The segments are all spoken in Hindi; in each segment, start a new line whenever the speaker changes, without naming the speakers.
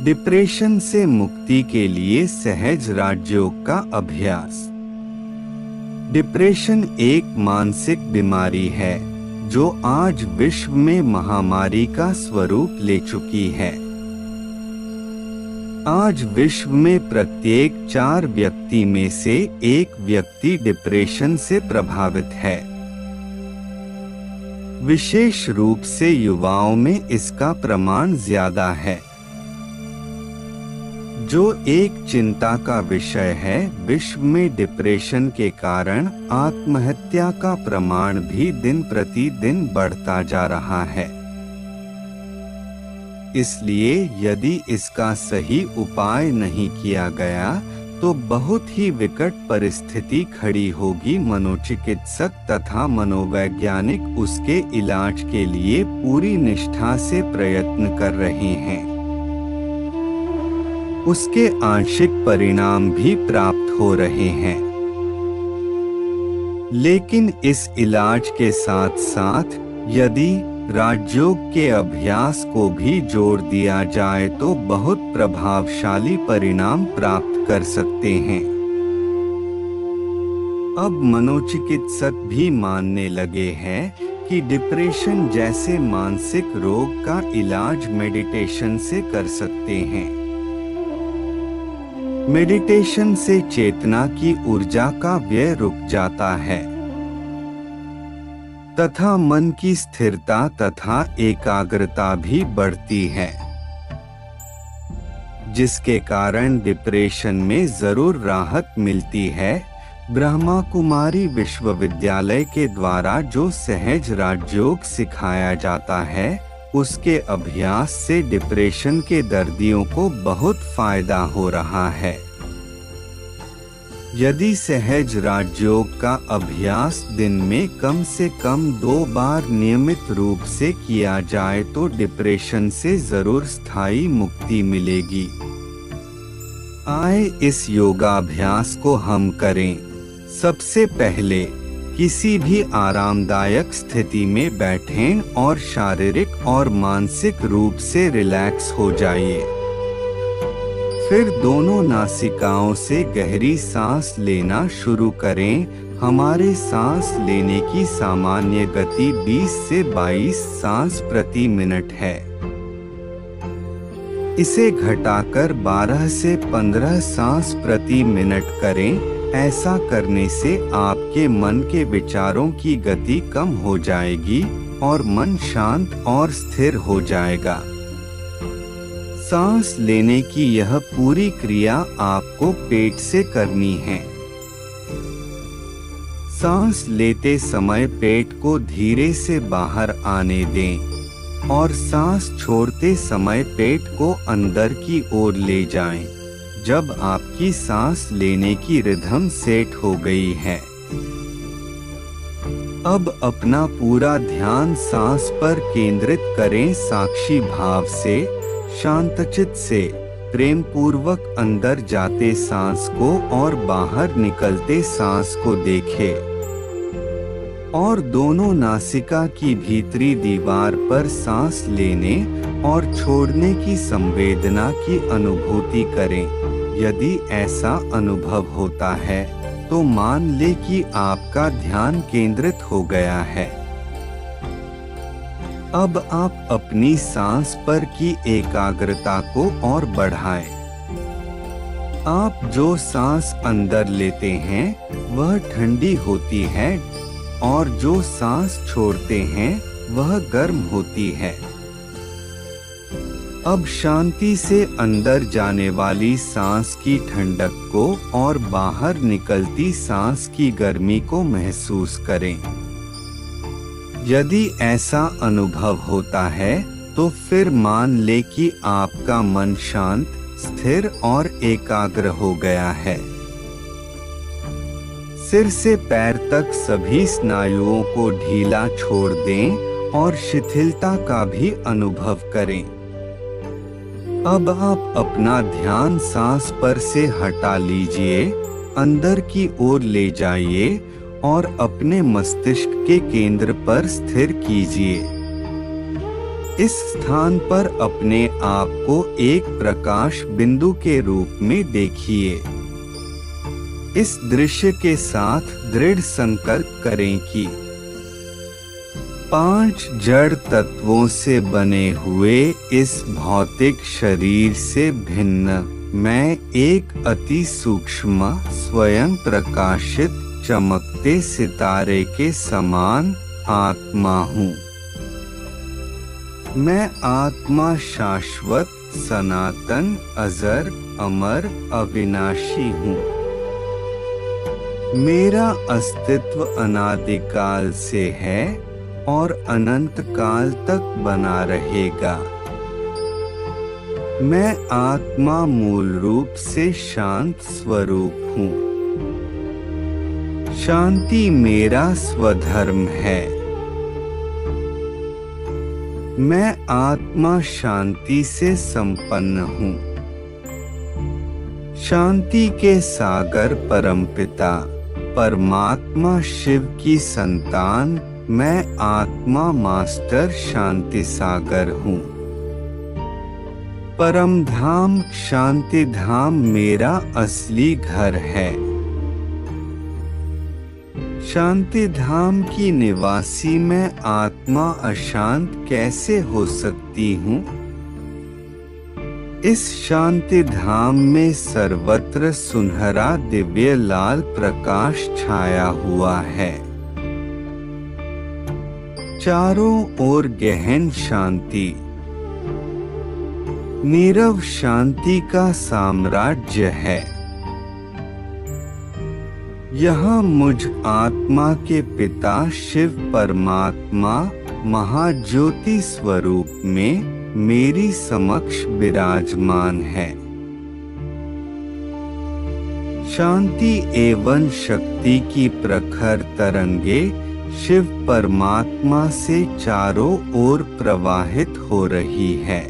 डिप्रेशन से मुक्ति के लिए सहज राजयोग का अभ्यास। डिप्रेशन एक मानसिक बीमारी है जो आज विश्व में महामारी का स्वरूप ले चुकी है। आज विश्व में प्रत्येक 4 व्यक्ति में से एक व्यक्ति डिप्रेशन से प्रभावित है। विशेष रूप से युवाओं में इसका प्रमाण ज्यादा है, जो एक चिंता का विषय है। विश्व में डिप्रेशन के कारण आत्महत्या का प्रमाण भी दिन प्रतिदिन बढ़ता जा रहा है। इसलिए यदि इसका सही उपाय नहीं किया गया तो बहुत ही विकट परिस्थिति खड़ी होगी। मनोचिकित्सक तथा मनोवैज्ञानिक उसके इलाज के लिए पूरी निष्ठा से प्रयत्न कर रहे हैं। उसके आंशिक परिणाम भी प्राप्त हो रहे हैं, लेकिन इस इलाज के साथ साथ यदि राजयोग के अभ्यास को भी जोड़ दिया जाए तो बहुत प्रभावशाली परिणाम प्राप्त कर सकते हैं। अब मनोचिकित्सक भी मानने लगे हैं कि डिप्रेशन जैसे मानसिक रोग का इलाज मेडिटेशन से कर सकते हैं। मेडिटेशन से चेतना की ऊर्जा का व्यय रुक जाता है तथा मन की स्थिरता तथा एकाग्रता भी बढ़ती है, जिसके कारण डिप्रेशन में जरूर राहत मिलती है। ब्रह्मा कुमारी विश्वविद्यालय के द्वारा जो सहज राजयोग सिखाया जाता है, उसके अभ्यास से डिप्रेशन के दर्दियों को बहुत फायदा हो रहा है। यदि सहज राजयोग का अभ्यास दिन में कम से कम 2 बार नियमित रूप से किया जाए तो डिप्रेशन से जरूर स्थायी मुक्ति मिलेगी। आए इस योगाभ्यास को हम करें। सबसे पहले किसी भी आरामदायक स्थिति में बैठें और शारीरिक और मानसिक रूप से रिलैक्स हो जाइए। फिर दोनों नासिकाओं से गहरी सांस लेना शुरू करें। हमारे सांस लेने की सामान्य गति 20 से 22 सांस प्रति मिनट है। इसे घटाकर 12 से 15 सांस प्रति मिनट करें। ऐसा करने से आपके मन के विचारों की गति कम हो जाएगी और मन शांत और स्थिर हो जाएगा। सांस लेने की यह पूरी क्रिया आपको पेट से करनी है। सांस लेते समय पेट को धीरे से बाहर आने दें और सांस छोड़ते समय पेट को अंदर की ओर ले जाएं। जब आपकी सांस लेने की रिदम सेट हो गई है, अब अपना पूरा ध्यान सांस पर केंद्रित करें। साक्षी भाव से, शांतचित से, प्रेम पूर्वक अंदर जाते सांस को और बाहर निकलते सांस को देखें और दोनों नासिका की भीतरी दीवार पर सांस लेने और छोड़ने की संवेदना की अनुभूति करें। यदि ऐसा अनुभव होता है तो मान ले कि आपका ध्यान केंद्रित हो गया है। अब आप अपनी सांस पर की एकाग्रता को और बढ़ाएं। आप जो सांस अंदर लेते हैं वह ठंडी होती है और जो सांस छोड़ते हैं वह गर्म होती है। अब शांति से अंदर जाने वाली सांस की ठंडक को और बाहर निकलती सांस की गर्मी को महसूस करें। यदि ऐसा अनुभव होता है तो फिर मान ले कि आपका मन शांत, स्थिर और एकाग्र हो गया है। सिर से पैर तक सभी स्नायुओं को ढीला छोड़ दें और शिथिलता का भी अनुभव करें। अब आप अपना ध्यान सांस पर से हटा लीजिए, अंदर की ओर ले जाइए और अपने मस्तिष्क के केंद्र पर स्थिर कीजिए। इस स्थान पर अपने आप को एक प्रकाश बिंदु के रूप में देखिए। इस दृश्य के साथ दृढ़ संकल्प करें कि 5 जड़ तत्वों से बने हुए इस भौतिक शरीर से भिन्न मैं एक अति सूक्ष्म स्वयं प्रकाशित चमकते सितारे के समान आत्मा हूँ। मैं आत्मा शाश्वत, सनातन, अजर, अमर, अविनाशी हूँ। मेरा अस्तित्व अनादिकाल से है और अनंत काल तक बना रहेगा। मैं आत्मा मूल रूप से शांत स्वरूप हूँ। शांति मेरा स्वधर्म है। मैं आत्मा शांति से संपन्न हूँ। शांति के सागर परमपिता परमात्मा शिव की संतान मैं आत्मा मास्टर शांति सागर हूँ। परम धाम शांति धाम मेरा असली घर है। शांति धाम की निवासी मैं आत्मा अशांत कैसे हो सकती हूँ? इस शांति धाम में सर्वत्र सुनहरा दिव्य लाल प्रकाश छाया हुआ है। चारों ओर गहन शांति, नीरव शांति का साम्राज्य है। यहाँ मुझ आत्मा के पिता शिव परमात्मा महाज्योति स्वरूप में मेरी समक्ष विराजमान है। शांति एवं शक्ति की प्रखर तरंगे शिव परमात्मा से चारों ओर प्रवाहित हो रही है।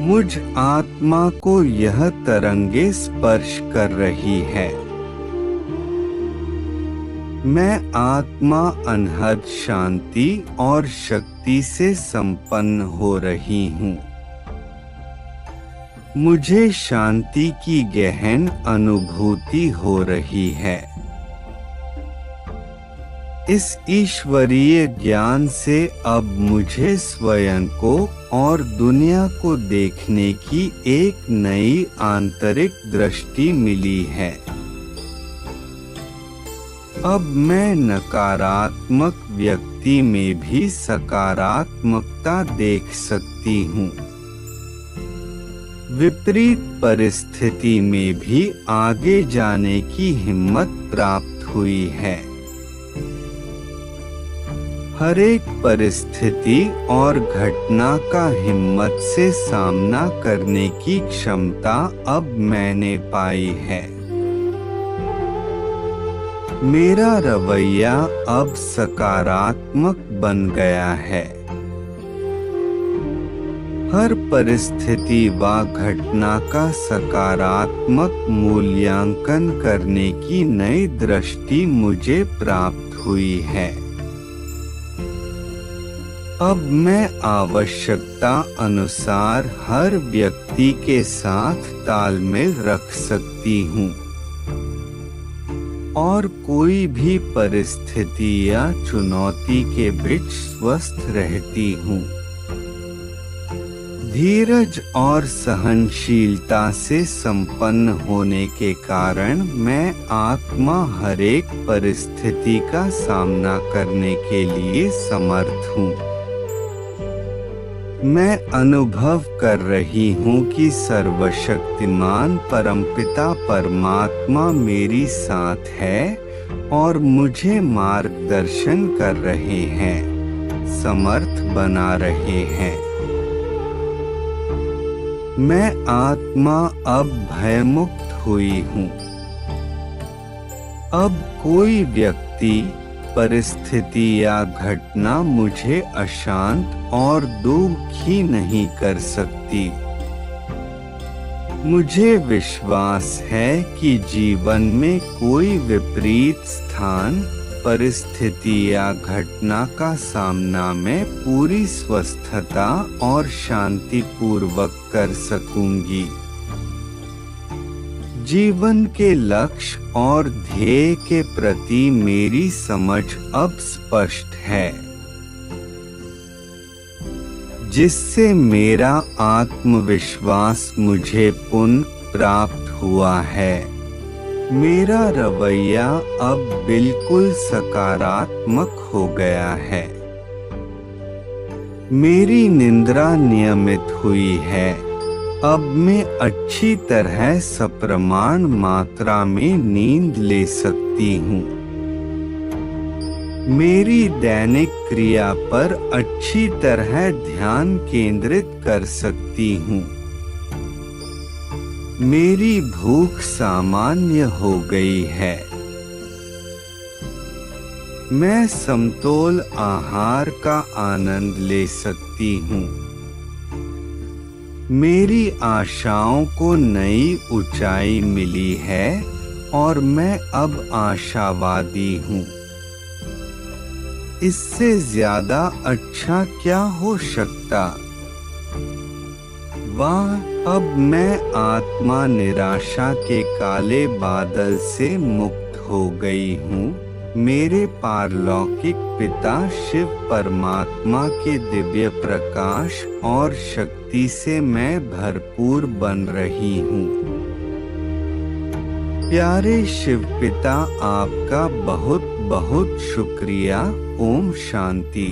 मुझ आत्मा को यह तरंगे स्पर्श कर रही है। मैं आत्मा अनहद शांति और शक्ति से संपन्न हो रही हूँ। मुझे शांति की गहन अनुभूति हो रही है। इस ईश्वरीय ज्ञान से अब मुझे स्वयं को और दुनिया को देखने की एक नई आंतरिक दृष्टि मिली है। अब मैं नकारात्मक व्यक्ति में भी सकारात्मकता देख सकती हूँ। विपरीत परिस्थिति में भी आगे जाने की हिम्मत प्राप्त हुई है। हर एक परिस्थिति और घटना का हिम्मत से सामना करने की क्षमता अब मैंने पाई है। मेरा रवैया अब सकारात्मक बन गया है। हर परिस्थिति व घटना का सकारात्मक मूल्यांकन करने की नई दृष्टि मुझे प्राप्त हुई है। अब मैं आवश्यकता अनुसार हर व्यक्ति के साथ तालमेल रख सकती हूँ और कोई भी परिस्थिति या चुनौती के बीच स्वस्थ रहती हूँ। धीरज और सहनशीलता से संपन्न होने के कारण मैं आत्मा हर एक परिस्थिति का सामना करने के लिए समर्थ हूँ। मैं अनुभव कर रही हूँ कि सर्वशक्तिमान परमपिता परमात्मा मेरी साथ है और मुझे मार्गदर्शन कर रहे हैं, समर्थ बना रहे हैं। मैं आत्मा अब भयमुक्त हुई हूँ। अब कोई व्यक्ति, परिस्थिति या घटना मुझे अशांत और दुखी नहीं कर सकती। मुझे विश्वास है कि जीवन में कोई विपरीत स्थान, परिस्थिति या घटना का सामना मैं पूरी स्वस्थता और शांतिपूर्वक कर सकूंगी। जीवन के लक्ष्य और ध्येय के प्रति मेरी समझ अब स्पष्ट है, जिससे मेरा आत्मविश्वास मुझे पुनः प्राप्त हुआ है। मेरा रवैया अब बिल्कुल सकारात्मक हो गया है। मेरी निद्रा नियमित हुई है। अब मैं अच्छी तरह सप्रमाण मात्रा में नींद ले सकती हूँ। मेरी दैनिक क्रिया पर अच्छी तरह ध्यान केंद्रित कर सकती हूँ। मेरी भूख सामान्य हो गई है। मैं समतोल आहार का आनंद ले सकती हूँ। मेरी आशाओं को नई ऊंचाई मिली है और मैं अब आशावादी हूँ। इससे ज्यादा अच्छा क्या हो सकता। वाह, अब मैं आत्मा निराशा के काले बादल से मुक्त हो गई हूँ। मेरे पारलौकिक पिता शिव परमात्मा के दिव्य प्रकाश और शक्ति से मैं भरपूर बन रही हूँ। प्यारे शिव पिता, आपका बहुत बहुत शुक्रिया। ओम शांति।